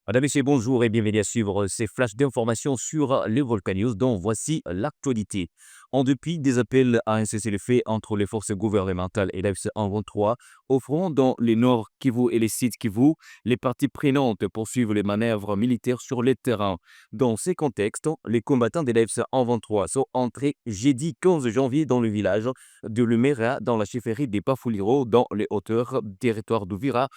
Madame, Messieurs, bonjour et bienvenue à suivre ces flashs d'informations sur les Volcan News dont voici l'actualité. En dépit des appels à un cessez-le-feu entre les forces gouvernementales et l'AFC-M23 au front dans les Nord Kivu et les Sud Kivu, les parties prenantes poursuivent les manœuvres militaires sur le terrain. Dans ces contextes, les combattants de l'AFC-M23 sont entrés jeudi 15 janvier dans le village de Lumera dans la chefferie des Pafuliro dans les hauteurs du territoire d'Uvira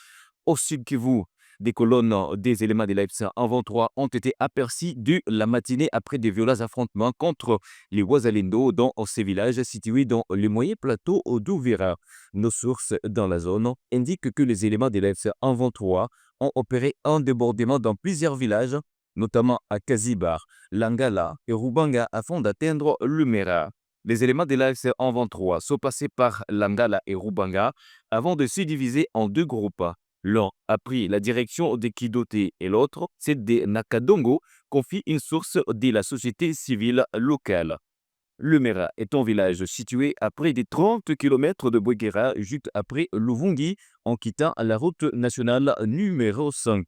au Sud Kivu. Des colonnes des éléments de l'AFC M23 ont été aperçues de la matinée après de violents affrontements contre les Wazalendo dans ces villages situés dans le moyen plateau d'Uvira. Nos sources dans la zone indiquent que les éléments de l'AFC M23 ont opéré un débordement dans plusieurs villages, notamment à Kazibar, Langala et Rubanga afin d'atteindre Lumera. Les éléments de l'AFC M23 sont passés par Langala et Rubanga avant de se diviser en deux groupes. L'un a pris la direction de Kidoté et l'autre, c'est de Nakadongo, confie une source de la société civile locale. Lumera est un village situé à près de 30 km de Bouguera, juste après Luvungi, en quittant la route nationale numéro 5.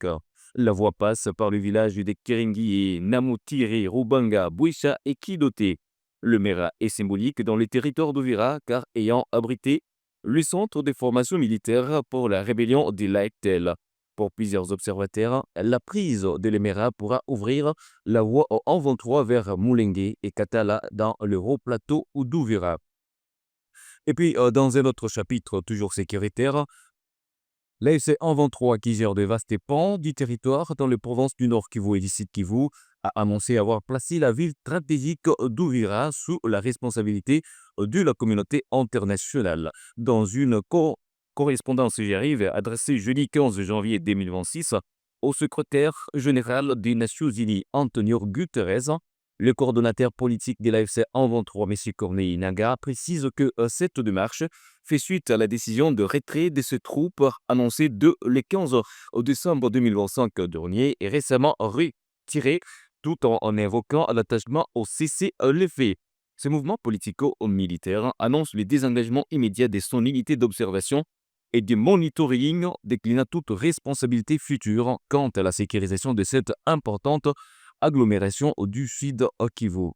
La voie passe par le village de Kiringi, Namutiri, Rubanga, Bouicha et Kidoté. Lumera est symbolique dans le territoire d'Uvira car ayant abrité le centre de formation militaire pour la rébellion de l'Aektel. Pour plusieurs observateurs, la prise de l'Emera pourra ouvrir la voie au 23 vers Moulengue et Katala dans le haut plateau d'Uvira. Et puis, dans un autre chapitre, toujours sécuritaire, l'AFC M23 qui gère de vastes pans du territoire dans les provinces du Nord Kivu et du Sud Kivu a annoncé avoir placé la ville stratégique d'Uvira sous la responsabilité de la communauté internationale. Dans une correspondance j'arrive adressée jeudi 15 janvier 2026 au secrétaire général des Nations Unies Antonio Guterres, le coordonnateur politique de l'AFC M23, M. Corneille Naga, précise que cette démarche fait suite à la décision de retrait de ces troupes annoncée le 15 décembre 2025 dernier et récemment retirée tout en invoquant l'attachement au cessez-le-feu. Ce mouvement politico-militaire annonce le désengagement immédiat de son unité d'observation et de monitoring, déclinant toute responsabilité future quant à la sécurisation de cette importante agglomération du Sud Kivu.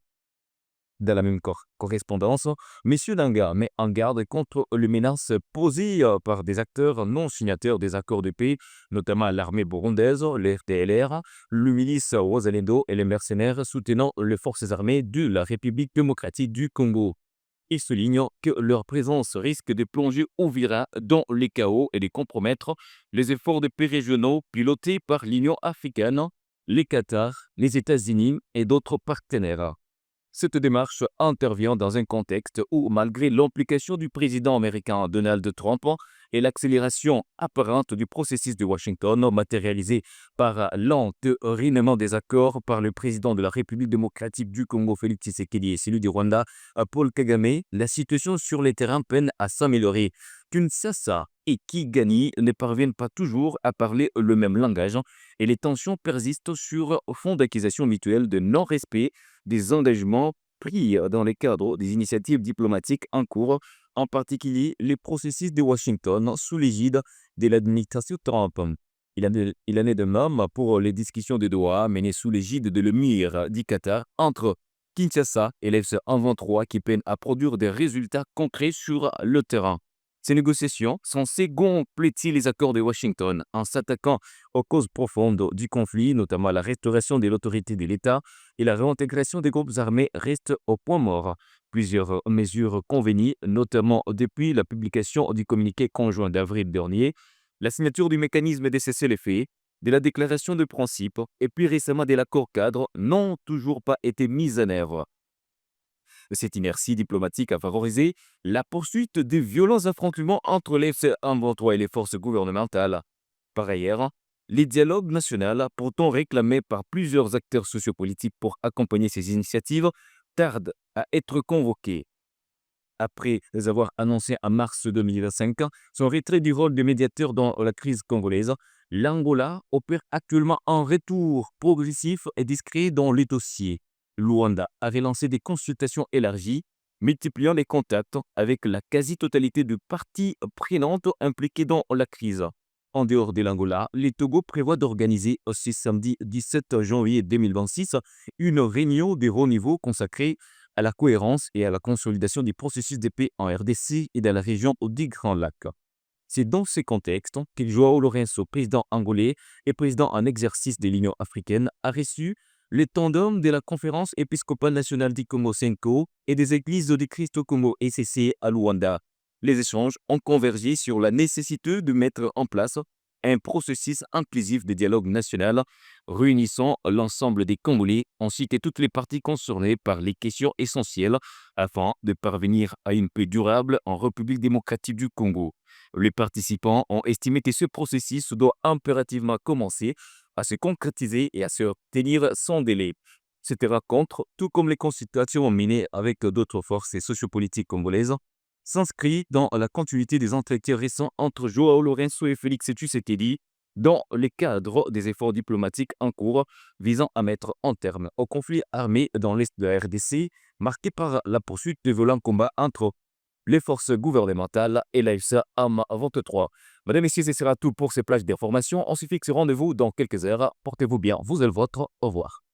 Dans la même correspondance, M. Nanga met en garde contre les menaces posées par des acteurs non signataires des accords de paix, notamment l'armée burundaise, le FDLR, le milice Wazalendo et les mercenaires soutenant les forces armées de la République démocratique du Congo. Il souligne que leur présence risque de plonger Uvira dans les chaos et de compromettre les efforts de paix régionaux pilotés par l'Union africaine, les Qatar, les États-Unis et d'autres partenaires. Cette démarche intervient dans un contexte où, malgré l'implication du président américain Donald Trump et l'accélération apparente du processus de Washington matérialisé par l'entérinement des accords par le président de la République démocratique du Congo, Félix Tshisekedi, et celui du Rwanda, Paul Kagame, la situation sur le terrain peine à s'améliorer. Kinshasa et Kigali ne parviennent pas toujours à parler le même langage et les tensions persistent sur fond d'accusations mutuelles de non-respect des engagements pris dans le cadre des initiatives diplomatiques en cours, en particulier les processus de Washington sous l'égide de l'administration Trump. Il en est de même pour les discussions de Doha menées sous l'égide de l'émir du Qatar entre Kinshasa et l'FC 23 qui peinent à produire des résultats concrets sur le terrain. Ces négociations sont censées compléter les accords de Washington en s'attaquant aux causes profondes du conflit, notamment la restauration de l'autorité de l'État et la réintégration des groupes armés restent au point mort. Plusieurs mesures convenues, notamment depuis la publication du communiqué conjoint d'avril dernier, la signature du mécanisme de cessez-le-feu, de la déclaration de principe et puis récemment de l'accord cadre n'ont toujours pas été mises en œuvre. Cette inertie diplomatique a favorisé la poursuite des violents affrontements entre les FC-M23 et les forces gouvernementales. Par ailleurs, les dialogues nationaux, pourtant réclamés par plusieurs acteurs sociopolitiques pour accompagner ces initiatives, tardent à être convoqués. Après avoir annoncé en mars 2025 son retrait du rôle de médiateur dans la crise congolaise, l'Angola opère actuellement un retour progressif et discret dans les dossiers. Luanda a relancé des consultations élargies, multipliant les contacts avec la quasi-totalité de parties prenantes impliquées dans la crise. En dehors de l'Angola, le Togo prévoit d'organiser ce samedi 17 janvier 2026 une réunion de haut niveau consacrée à la cohérence et à la consolidation du processus de paix en RDC et dans la région des Grands Lacs. C'est dans ce contexte que João Lourenço, président angolais et président en exercice de l'Union africaine, a reçu le tandem de la Conférence épiscopale nationale du Congo Senko et des églises de Christ au Congo ECC à Luanda. Les échanges ont convergé sur la nécessité de mettre en place un processus inclusif de dialogue national réunissant l'ensemble des Congolais ainsi que toutes les parties concernées par les questions essentielles afin de parvenir à une paix durable en République démocratique du Congo. Les participants ont estimé que ce processus doit impérativement commencer à se concrétiser et à se tenir sans délai. Cette rencontre, tout comme les consultations menées avec d'autres forces sociopolitiques congolaises, s'inscrit dans la continuité des entretiens récents entre João Lourenço et Félix Tshisekedi dans le cadre des efforts diplomatiques en cours visant à mettre un terme au conflit armé dans l'est de la RDC, marqué par la poursuite de violents combats entre les forces gouvernementales et l'AFC AM23. Mesdames et messieurs, ce sera tout pour ces plages d'informations. On se fixe rendez-vous dans quelques heures. Portez-vous bien, vous et le vôtre. Au revoir.